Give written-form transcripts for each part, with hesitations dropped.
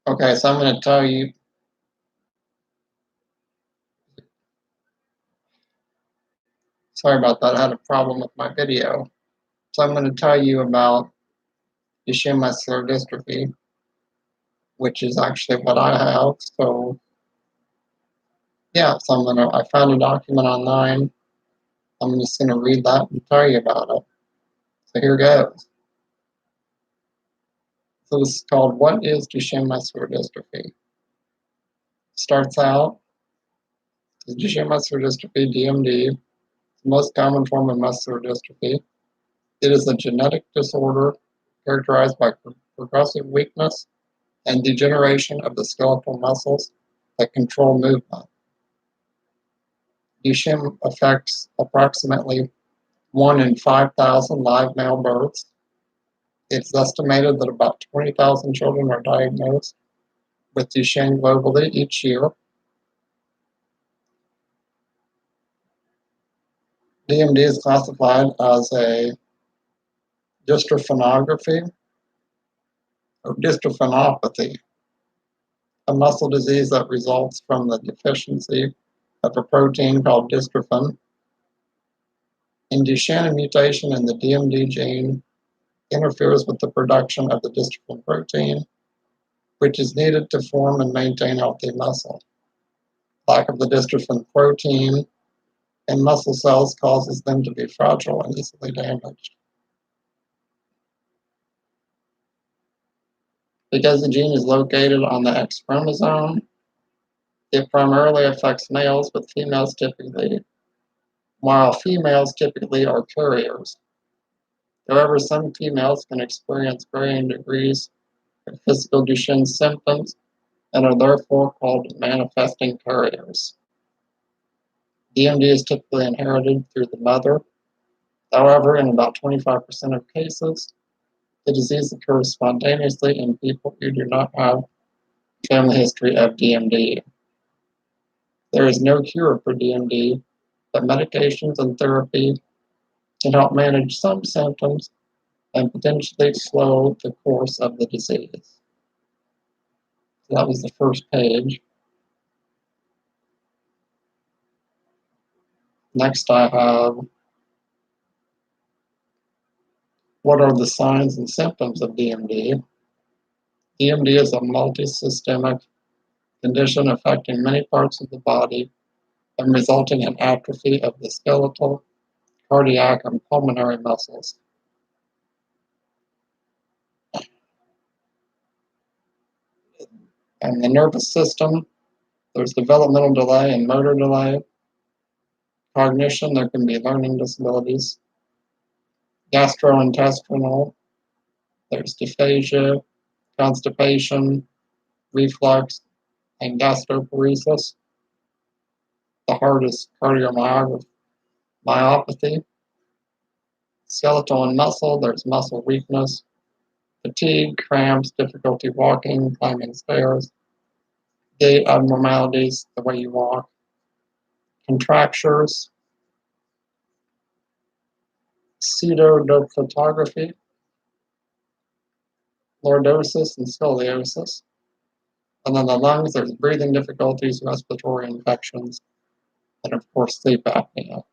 Okay, so I'm going to tell you, sorry about that, I had a problem with my video. So I'm going to tell you about Duchenne muscular dystrophy, which is actually what I have. So yeah, I found a document online. I'm just going to read that and tell you about it. So here goes. So this is called What is Duchenne muscular dystrophy? Starts out, Duchenne muscular dystrophy, DMD, the most common form of muscular dystrophy. It is a genetic disorder characterized by progressive weakness and degeneration of the skeletal muscles that control movement. Duchenne affects approximately 1 in 5,000 live male births. It's estimated that about 20,000 children are diagnosed with Duchenne globally each year. DMD is classified as a dystrophinopathy or dystrophinopathy, a muscle disease that results from the deficiency of a protein called dystrophin. In Duchenne, a mutation in the DMD gene interferes with the production of the dystrophin protein, which is needed to form and maintain healthy muscle. Lack of the dystrophin protein in muscle cells causes them to be fragile and easily damaged. Because the gene is located on the X chromosome, it primarily affects males, while females typically are carriers. However, some females can experience varying degrees of physical Duchenne symptoms and are therefore called manifesting carriers. DMD is typically inherited through the mother. However, in about 25% of cases, the disease occurs spontaneously in people who do not have a family history of DMD. There is no cure for DMD, but medications and therapy can help manage some symptoms and potentially slow the course of the disease. So that was the first page. Next, I have what are the signs and symptoms of DMD? DMD is a multisystemic condition affecting many parts of the body and resulting in atrophy of the skeletal, cardiac, and pulmonary muscles. And the nervous system, there's developmental delay and motor delay. Cognition, there can be learning disabilities. Gastrointestinal, there's dysphagia, constipation, reflux, and gastroparesis. The heart is cardiomyopathy. Skeletal and muscle, there's muscle weakness, fatigue, cramps, difficulty walking, climbing stairs, gait abnormalities, the way you walk, contractures, pseudophotography, lordosis, and scoliosis. And then the lungs, there's breathing difficulties, respiratory infections, and of course, sleep apnea.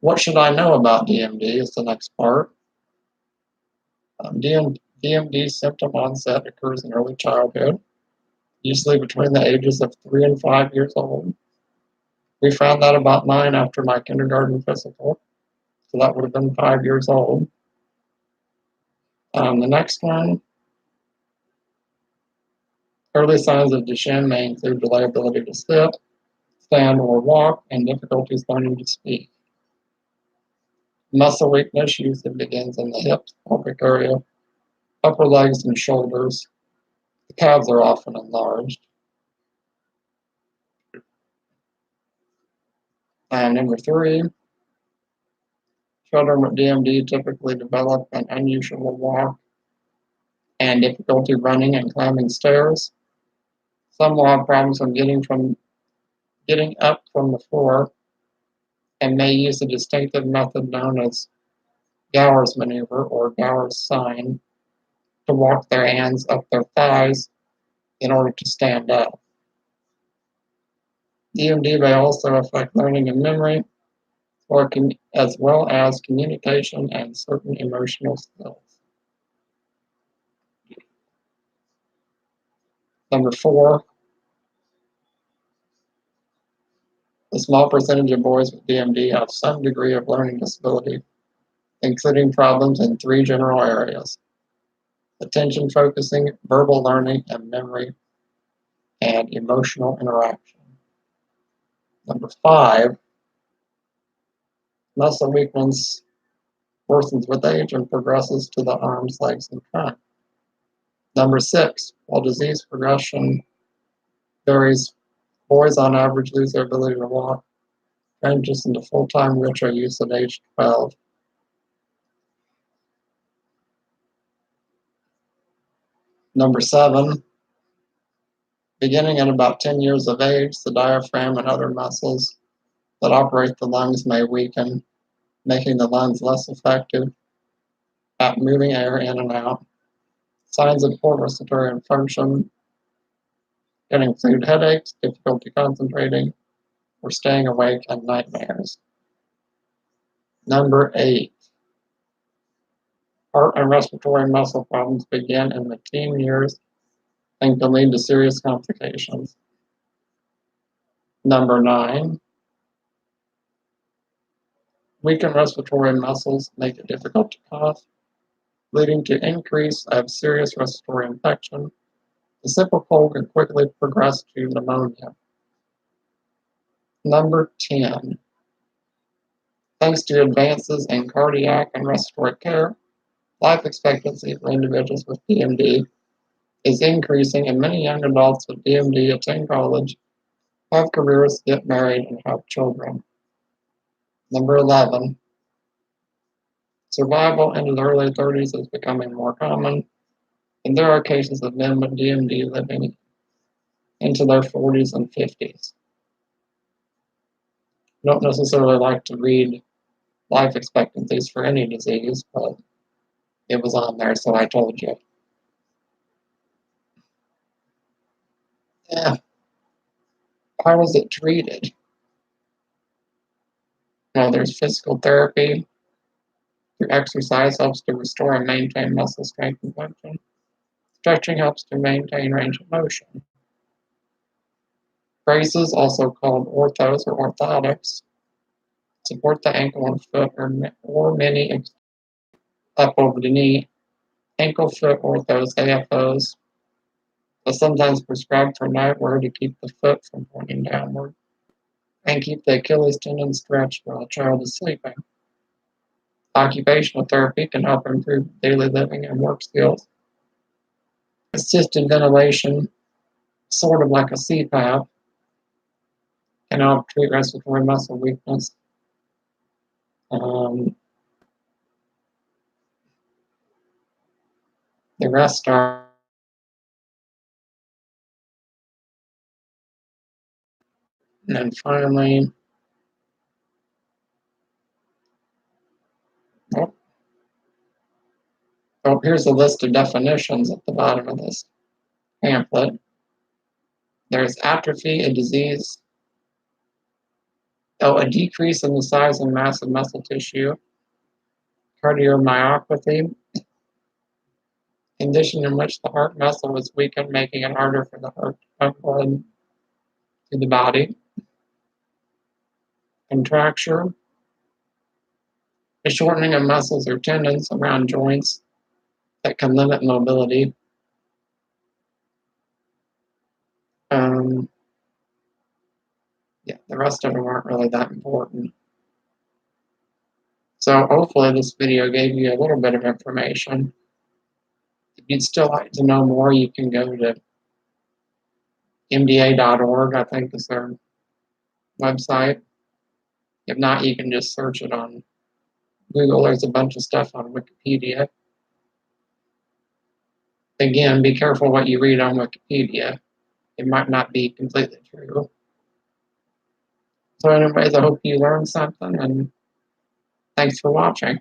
What should I know about DMD is the next part. DMD symptom onset occurs in early childhood, usually between the ages of 3 and 5 years old. We found that about 9 after my kindergarten physical, so that would have been 5 years old. The next one, early signs of Duchenne may include delayed ability to sit, stand, or walk, and difficulties learning to speak. Muscle weakness usually begins in the hips, pelvic area, upper legs, and shoulders. The calves are often enlarged. And number 3, children with DMD typically develop an unusual walk and difficulty running and climbing stairs. Some will have problems when getting up from the floor and may use a distinctive method known as Gower's maneuver, or Gower's sign, to walk their hands up their thighs in order to stand up. DMD may also affect learning and memory, as well as communication and certain emotional skills. Number 4, a small percentage of boys with DMD have some degree of learning disability, including problems in 3 general areas: attention focusing, verbal learning and memory, and emotional interaction. Number 5, muscle weakness worsens with age and progresses to the arms, legs, and trunk. Number 6, while disease progression varies, boys on average lose their ability to walk, transition into full-time wheelchair use at age 12. Number 7, beginning at about 10 years of age, the diaphragm and other muscles that operate the lungs may weaken, making the lungs less effective at moving air in and out. Signs of poor respiratory function can include headaches, difficulty concentrating, or staying awake, and nightmares. Number 8, heart and respiratory muscle problems begin in the teen years and can lead to serious complications. Number 9, weakened respiratory muscles make it difficult to cough, leading to increase of serious respiratory infection. The simple cold can quickly progress to pneumonia. Number 10, thanks to advances in cardiac and respiratory care, life expectancy for individuals with DMD is increasing, and many young adults with DMD attend college, have careers, get married, and have children. Number 11, survival into the early 30s is becoming more common, and there are cases of men with DMD living into their 40s and 50s. I don't necessarily like to read life expectancies for any disease, but it was on there, so I told you. Yeah. How is it treated? Well, there's physical therapy. Through exercise helps to restore and maintain muscle strength and function. Stretching helps to maintain range of motion. Braces, also called orthos or orthotics, support the ankle and foot or many up over the knee. Ankle foot orthos, AFOs, are sometimes prescribed for nightwear to keep the foot from pointing downward and keep the Achilles tendon stretched while a child is sleeping. Occupational therapy can help improve daily living and work skills. Assisted ventilation, sort of like a CPAP, can help treat respiratory muscle weakness. The rest are, and then finally, here's a list of definitions at the bottom of this pamphlet. There's atrophy, a disease, a decrease in the size and mass of muscle tissue. Cardiomyopathy, condition in which the heart muscle is weakened, making it harder for the heart to pump blood to the body. Contracture, a shortening of muscles or tendons around joints that can limit mobility. The rest of them aren't really that important. So hopefully this video gave you a little bit of information. If you'd still like to know more, you can go to mda.org, I think is their website. If not, you can just search it on Google. There's a bunch of stuff on Wikipedia. Again, be careful what you read on Wikipedia. It might not be completely true. So anyways, I hope you learned something, and thanks for watching.